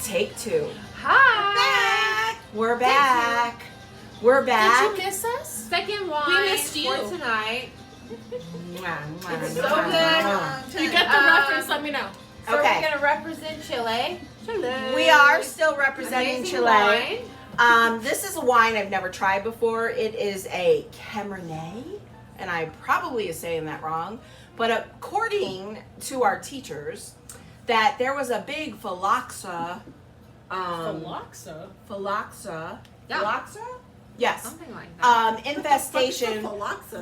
Take two. Hi. We're back. We're back. Did you miss us? Second wine We missed you. for tonight. It's so good. You get the reference, let me know. So Okay. we're gonna represent Chile. Chile. We are still representing Amazing Chile. wine. This is a wine I've never tried before. It is a Carmenere, and I probably is saying that wrong. But according to our teachers, that there was a big phylloxera. Phylloxera? Phylloxera. Yeah. Phylloxera? Yes. Something like that. Infestation,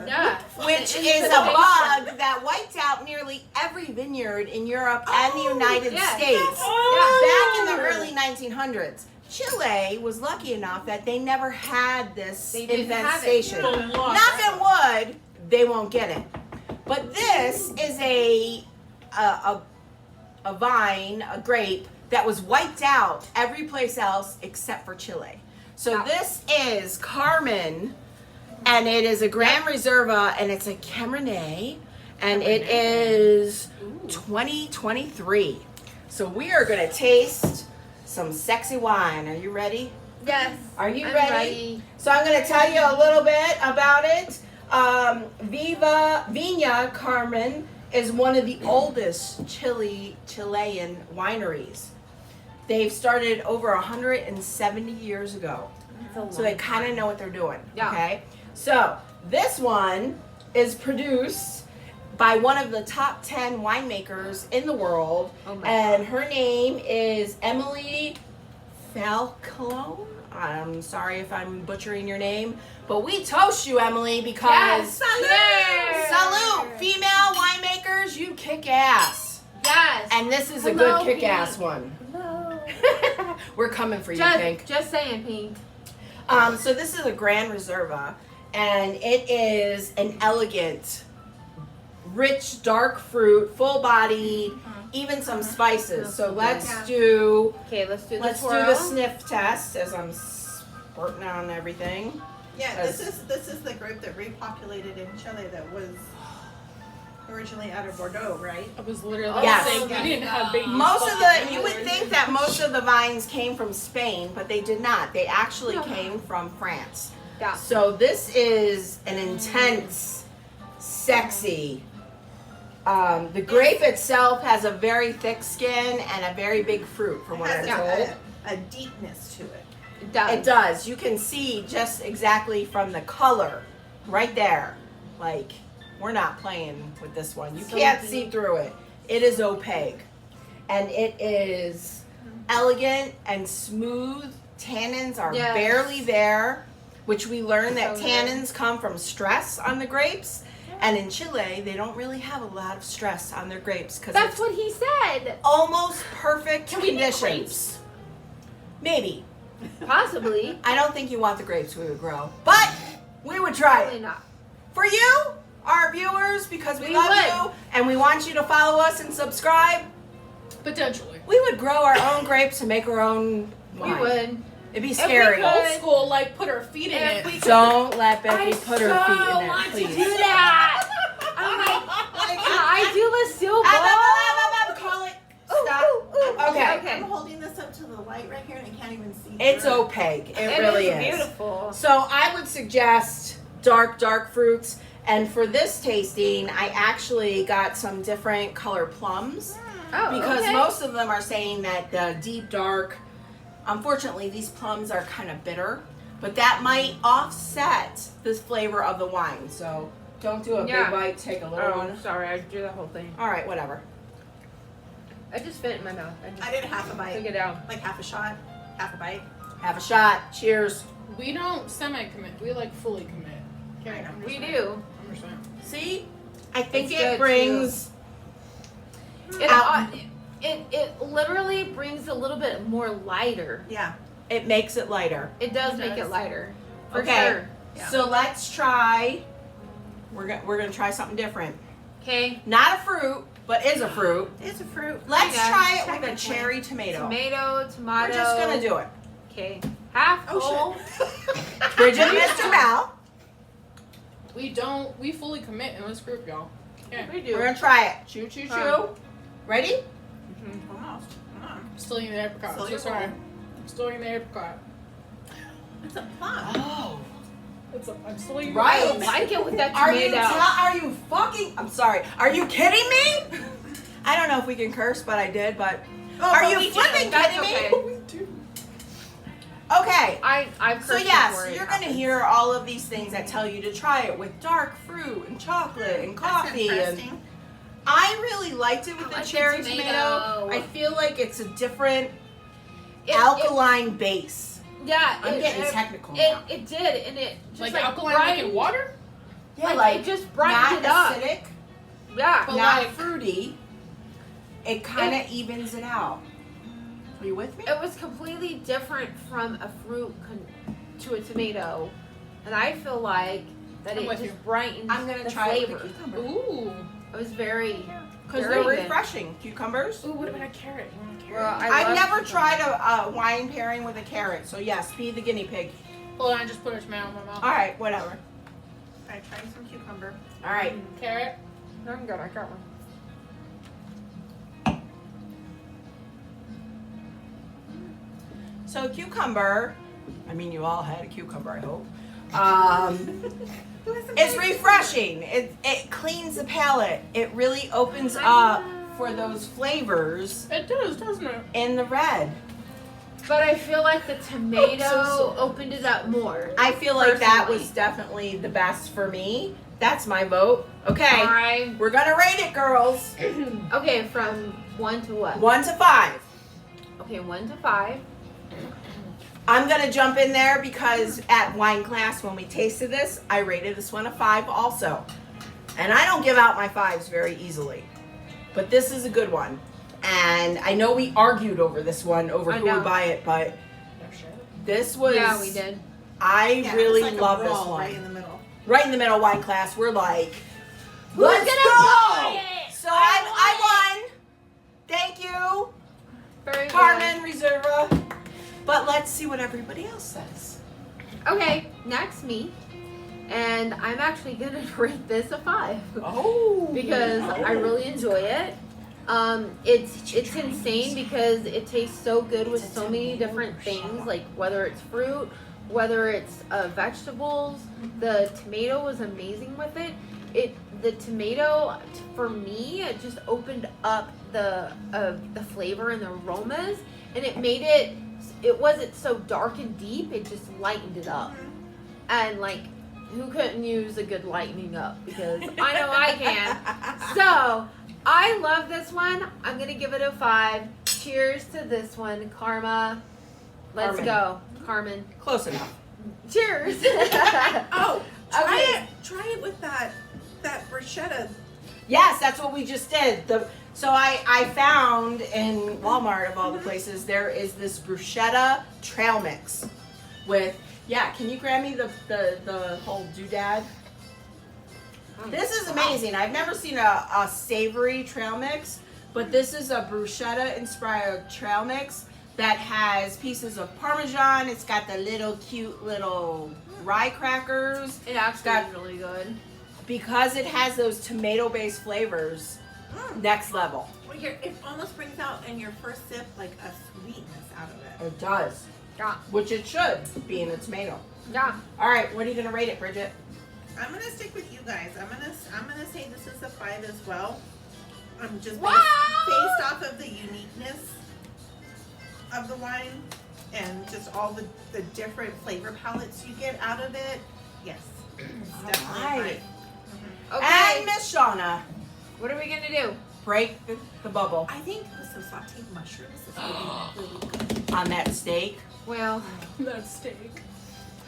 Yeah. which is a bug that wiped out nearly every vineyard in Europe and the United yes. States Oh. back in the early 1900s. Chile was lucky enough that they never had this They didn't have it. infestation. Knock on wood, they won't get it. But this is a vine, a grape, that was wiped out every place else except for Chile. So this is Carmen, and it is a Grand Reserva, and it's a Carmenere, and it is 2023. So we are going to taste some sexy wine. Are you ready? Yes. Are you I'm ready? So I'm going to tell you a little bit about it. Viña Carmen is one of the oldest Chilean wineries. They've started over 170 years ago. So they kind of know what they're doing. Yeah. Okay. So this one is produced by one of the top 10 winemakers in the world. Oh my And her name is Emily Falcone. I'm sorry if I'm butchering your name, but we toast you, Emily, because Yes. Salute. salute, female winemakers, you kick ass. Yes. And this is a Hello, good kick ass Pete. one. Hello. We're coming for you, Pink. Just saying, Pink. So this is a Grand Reserva, and it is an elegant, rich, dark fruit, full body, even some spices. So let's do Okay, let's do the sniff test as I'm spurting on everything. Yeah, this is the grape that repopulated in Chile that was originally out of Bordeaux, right? I was literally Yes. saying we didn't have babies. You would think that most of the vines came from Spain, but they did not. They actually came from France. Yeah. So this is an intense, sexy. The grape itself has a very thick skin and a very big fruit, from It what I'm has told. a deepness to it. It does. It does. You can see just exactly from the color, right there. Like, we're not playing with this one. You can't see through it. It is opaque, and it is elegant and smooth. Tannins are Yes. barely there, which we learned that So good. tannins come from stress on the grapes. And in Chile, they don't really have a lot of stress on their grapes because That's it's what he said. almost perfect Can we make conditions. grapes? Maybe. Possibly. I don't think you want the grapes we would grow, but we would try Probably it. not. For you, our viewers, because we We love would. you and we want you to follow us and subscribe, Potentially. we would grow our own grapes and make our own wine. We would. It'd be we scary. could. Old school, like put her feet in If it. we Don't let Becky I put her so feet in want it, to please. do that. I'm like, can I do a still Call it. Stop. Okay. Okay. I'm holding this up to the light right here and I can't even see. It's through it. opaque. It really is. Beautiful. So I would suggest dark fruits. And for this tasting, I actually got some different color plums. Oh, Because okay. most of them are saying that the deep dark, unfortunately, these plums are kind of bitter, but that might offset the flavor of the wine. So don't do a Yeah. big bite, take a little Oh, one. sorry, I drew the whole thing. All right, whatever. I just fit it in my mouth. I did half a took bite, it out. like half a shot, half a bite. Have a shot. Cheers. We don't semi-commit. We like fully commit. Okay, We do. Understand. See, I think It's it good, brings. It literally brings a little bit more lighter. Yeah. It makes it lighter. It does It make does. it lighter. For Okay. sure. Yeah. So let's try. We're gonna try something different. Okay. Not a fruit, but is a fruit. It's a fruit. Let's Yeah, try it with a technically. cherry tomato. Tomato. We're just gonna do it. Okay. Half Oh, full. shit. Bridget, Mr. Mal. We fully commit in this group, y'all. Okay. We do. We're gonna try it. Chew, chew, chew. Um, Ready? Almost. Come on. still eating the apricot. Still So your sorry. roll. I'm still eating the apricot. It's a plum. Oh. I'm still eating Right. I don't like it with that Are you tomato. are you fucking? I'm sorry. Are you kidding me? I don't know if we can curse, but I did. But are but you we do. flipping That's kidding okay. me? Okay. I've So cursed yes, before it you're gonna happens. hear all of these things that tell you to try it with dark fruit and chocolate and That's coffee. And interesting. I really liked it with I the like the cherry tomato. tomato. I feel like it's a different It- alkaline base. Yeah, I'm getting it, technical it, now. it did, and it just Like like alkaline like in brightened- water? Yeah, like, it just brightened not it up. acidic, Yeah, But not like- fruity. It kind of evens it out. Are you with me? it was completely different from a fruit to a tomato, and I feel like that I'm it with just you. brightened I'm gonna the try it flavor. with cucumber Ooh. It was very because very they're good. refreshing. Cucumbers. Ooh, what about a carrot? You want a carrot? Well, I I've love never cucumber. tried a wine pairing with a carrot, so yes, be the guinea pig. Hold on, I just put a tomato in my mouth. All right, whatever. I tried some cucumber. All right. Carrot. I'm good. I got one. So cucumber, I mean you all had a cucumber, I hope. It's refreshing. It cleans the palate. It really opens up for those flavors It does, doesn't it? in the red. But I feel like the tomato so- opened it up more. I feel like that Personally. was definitely the best for me. That's my vote. Okay, I we're gonna rate it, girls. okay, from 1 to what? 1 to 5. Okay, 1 to 5. I'm gonna jump in there because at wine class when we tasted this, I rated this one a 5 also. And I don't give out my 5s very easily. But this is a good one. And I know we argued over this one, over I who know. would buy it, but this was Yeah, we did. I Yeah, really it's like love a this brawl one. right in the middle. Right in the middle wine class, we're like, Who's let's gonna go! buy it? So I won. Thank you, Very good. Carmen Reserva. But let's see what everybody else says. Okay, next me. And I'm actually gonna rate this a 5 Oh. because I really enjoy it. It's insane because it tastes so good with so many different things, like whether it's fruit, whether it's vegetables. The tomato was amazing with it. The tomato for me, it just opened up the flavor and the aromas, and it made it. It wasn't so dark and deep. It just lightened it up, and like. Who couldn't use a good lightening up? Because I know I can. So, I love this one. I'm going to give it a 5. Cheers to this one, Karma. Let's Carmen. go. Carmen. Close enough. Cheers. Oh, try Okay. it. Try it with that bruschetta. Yes, that's what we just did. So I found in Walmart of all the places there is this bruschetta trail mix with can you grab me the whole doodad? This is amazing. I've never seen a savory trail mix, but this is a bruschetta inspired trail mix that has pieces of Parmesan. It's got the little cute little rye crackers. It actually Got- is really good. Because it has those tomato-based flavors, next level. Well, it almost brings out in your first sip like a sweetness out of it. It does. Yeah. Which it should, being a tomato. Yeah. All right, what are you gonna rate it, Bridget? I'm gonna stick with you guys. I'm gonna say this is a 5 as well. Just Wow! based off of the uniqueness of the wine and just all the different flavor palettes you get out of it. Yes, it's All definitely right. a 5. Okay. And Miss Shauna, What are we going to do? break the bubble I think with some sauteed mushrooms is really good. on that steak. Well, That steak.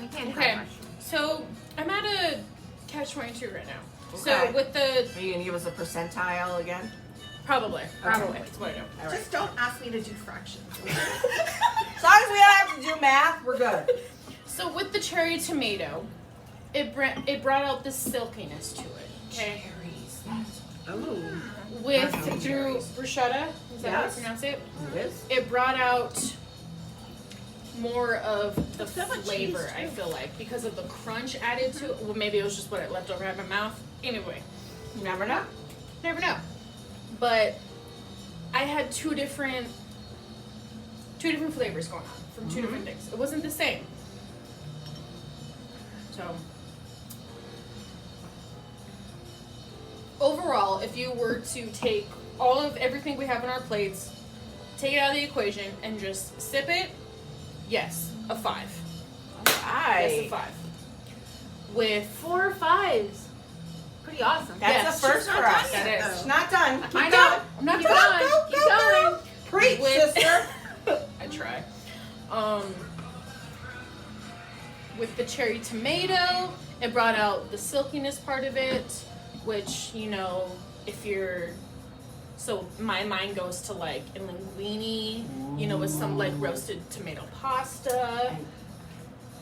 I can't Okay. have mushrooms. So I'm at a catch-22 right now. Okay. So with the Are you gonna give us a percentile again? probably. Okay. That's what I know. All right. Just don't ask me to do fractions. As long as we don't have to do math, we're good. So with the cherry tomato, it brought out the silkiness to it. Okay. Cherries. That's Oh. With Not through cherries. bruschetta, is that how you Yes. pronounce it? what it is. It brought out more of the So much flavor, cheese, I too. feel like, because of the crunch added to it. Well, maybe it was just what it left over in my mouth. Anyway, You never know. never know. But I had two different 2 different flavors going on from 2 different things. It wasn't the same. So overall, if you were to take all of everything we have on our plates, take it out of the equation, and just sip it, yes, a 5. Yes, a 5. With 4 5s. Pretty awesome. That's Yes, the first she's for not us. done yet, That is. It's not done. Keep I going. know. I'm not Keep done. going. Keep going. Preach, With- sister. I try. With the cherry tomato, it brought out the silkiness part of it, which, you know, if you're, so my mind goes to like a linguine, you know, with some like roasted tomato pasta.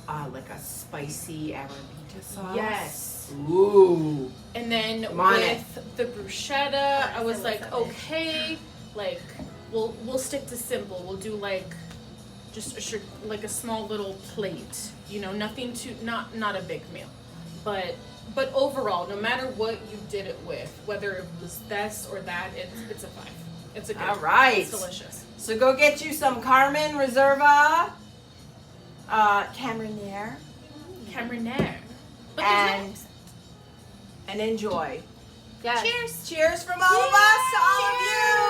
Like a spicy arrabbiata sauce. Yes. Ooh. And then Come on with the bruschetta, I was like, okay, like we'll stick to simple. We'll do like just like a small little plate, you know, nothing too not a big meal, but overall, no matter what you did it with, whether it was this or that, it's a 5. It's a good. All right. It's delicious. So go get you some Carmen Reserva, Carmenere, Carmenere. But and enjoy. Yes. cheers. Cheers from all of us to all of you.